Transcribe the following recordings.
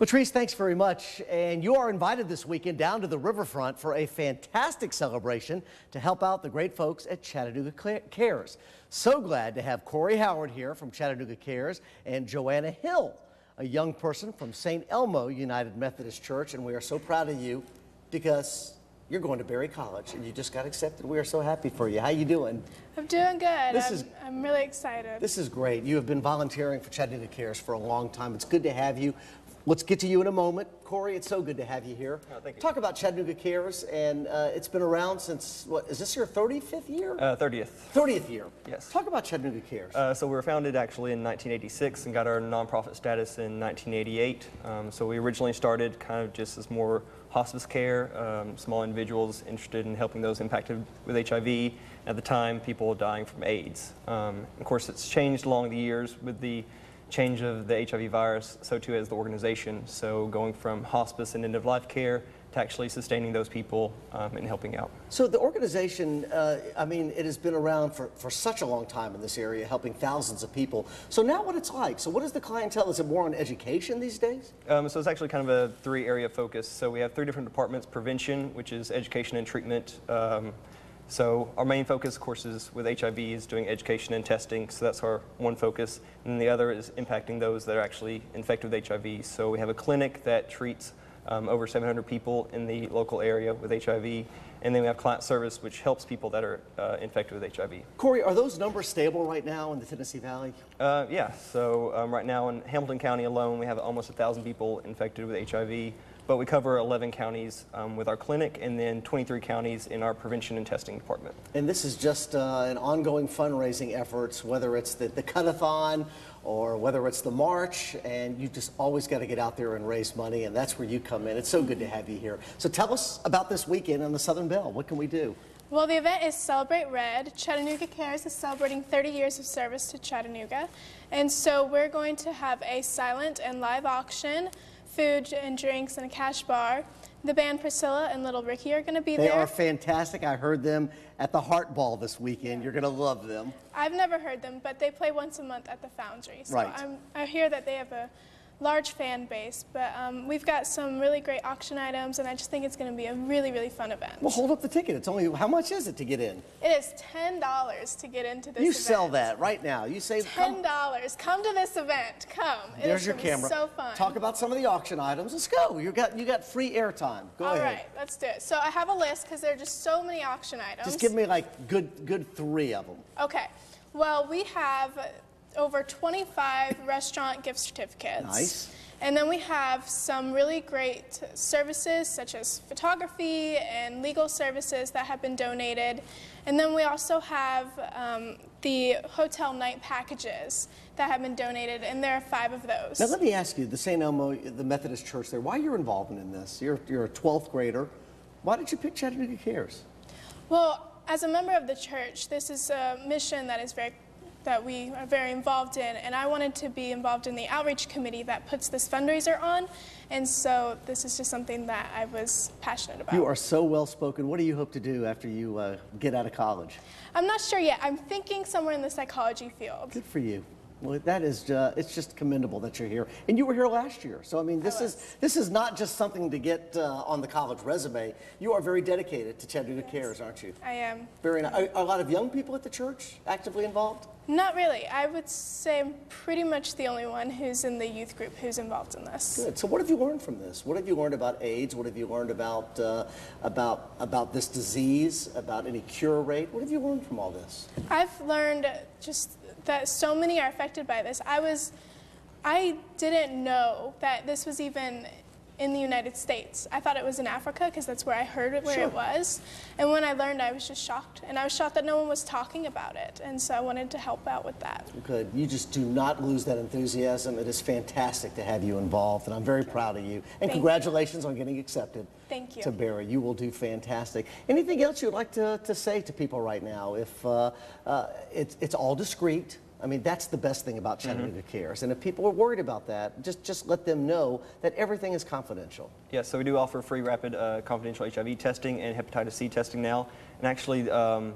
Latrice, thanks very much. And you are invited this weekend down to the riverfront for a fantastic celebration to help out the great folks at Chattanooga Cares. So glad to have Cory Howard here from Chattanooga Cares and Joanna Hill, a young person from St. Elmo United Methodist Church. And we are so proud of you because you're going to Berry College and you just got accepted. We are so happy for you. How you doing? I'm doing good. I'm really excited. This is great. You have been volunteering for Chattanooga Cares for a long time. It's good to have you. Let's get to you in a moment. Cory, it's so good to have you here. Oh, thank you. Talk about Chattanooga Cares, and it's been around since, what, is this your 35th year? 30th. 30th year. Yes. Talk about Chattanooga Cares. So we were founded actually in 1986 and got our nonprofit status in 1988. So we originally started kind of just as more hospice care, small individuals interested in helping those impacted with HIV. At the time, people dying from AIDS. Of course, it's changed along the years with the change of the HIV virus, so too has the organization. So going from hospice and end-of-life care to actually sustaining those people and helping out. So the organization, I mean, it has been around for such a long time in this area, helping thousands of people. So now what it's like? So what is the clientele? Is it more on education these days? So it's actually kind of a three-area focus. So we have three different departments: prevention, which is education and treatment. So our main focus, of course, is with HIV is doing education and testing. So that's our one focus. And then the other is impacting those that are actually infected with HIV. So we have a clinic that treats over 700 people in the local area with HIV. And then we have client service, which helps people that are infected with HIV. Cory, are those numbers stable right now in the Tennessee Valley? Yeah. So right now in Hamilton County alone, we have almost 1,000 people infected with HIV. But we cover 11 counties with our clinic and then 23 counties in our prevention and testing department. And this is just an ongoing fundraising efforts, whether it's the cut-a-thon or whether it's the march, and you just always got to get out there and raise money, and that's where you come in. It's so good to have you here. So tell us about this weekend on the Southern Belle. What can we do? Well, the event is Celebrate Red. Chattanooga Cares is celebrating 30 years of service to Chattanooga. And so we're going to have a silent and live auction, food and drinks, and a cash bar. The band Priscilla and Little Ricky are going to be there. They are fantastic. I heard them at the Heart Ball this weekend. You're going to love them. I've never heard them, but they play once a month at the Foundry. So right. I hear that they have a large fan base, but we've got some really great auction items, and I just think it's going to be a really, really fun event. Well, hold up the ticket. It's only, how much is it to get in? It is $10 to get into this event. You sell that right now. You say $10. Come to this event. Come. There's your camera. So fun. Talk about some of the auction items. Let's go. You got free airtime. Go ahead. All right, let's do it. So I have a list because there are just so many auction items. Just give me like good 3 of them. Okay. Well, we have over 25 restaurant gift certificates. Nice. And then we have some really great services such as photography and legal services that have been donated. And then we also have the hotel night packages that have been donated, and there are 5 of those. Now let me ask you, the St. Elmo, the Methodist Church there, why are your involvement in this? You're a 12th grader. Why did you pick Chattanooga Cares? Well, as a member of the church, this is a mission that we are very involved in, and I wanted to be involved in the outreach committee that puts this fundraiser on, and so this is just something that I was passionate about. You are so well spoken. What do you hope to do after you get out of college? I'm not sure yet. I'm thinking somewhere in the psychology field. Good for you. Well, that is it's just commendable that you're here, and you were here last year. So I mean, this is not just something to get on the college resume. You are very dedicated to Chattanooga Cares, aren't you? I am. Very nice. Are a lot of young people at the church actively involved? Not really. I would say I'm pretty much the only one who's in the youth group who's involved in this. Good. So what have you learned from this? What have you learned about AIDS? What have you learned about this disease? About any cure rate? What have you learned from all this? I've learned just that so many are affected by this. I didn't know that this was even in the United States. I thought it was in Africa because that's where I heard it, where it was. And when I learned, I was just shocked. And I was shocked that no one was talking about it. And so I wanted to help out with that. Good. You just do not lose that enthusiasm. It is fantastic to have you involved, and I'm very proud of you. And congratulations on getting accepted. Thank you. To Berry. You will do fantastic. Anything else you'd like to say to people right now? If it's all discreet, I mean, that's the best thing about Chattanooga Cares. And if people are worried about that, just let them know that everything is confidential. Yeah, so we do offer free rapid confidential HIV testing and hepatitis C testing now. And actually,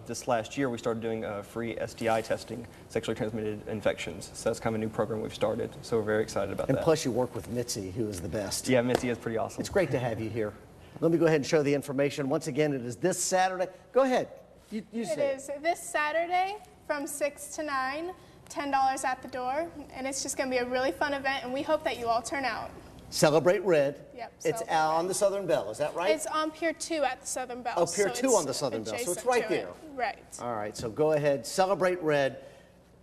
this last year, we started doing free STI testing, sexually transmitted infections. So that's kind of a new program we've started. So we're very excited about that. And plus, you work with Mitzi, who is the best. Yeah, Mitzi is pretty awesome. It's great to have you here. Let me go ahead and show the information. Once again, it is this Saturday. Go ahead. You say It is this Saturday from 6 to 9, $10 at the door, and it's just going to be a really fun event, and we hope that you all turn out. Celebrate Red. Yep, It's Celebrate on the Southern Bell, is that right? It's on Pier 2 at the Southern Bell. Oh, Pier 2 it's on the Southern Bell, so it's adjacent right to there. it. Right. All right, so go ahead, celebrate Red.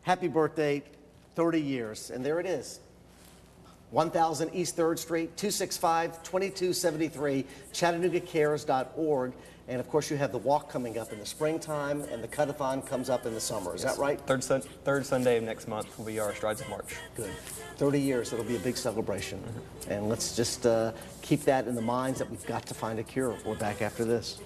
Happy birthday, 30 years, and there it is. 1000 East 3rd Street, 265-2273, ChattanoogaCares.org. And of course, you have the walk coming up in the springtime, and the cut-a-thon comes up in the summer. Is that right? Third Sunday of next month will be our Strides of March. Good. 30 years, it'll be a big celebration. And let's just keep that in the minds that we've got to find a cure. We're back after this.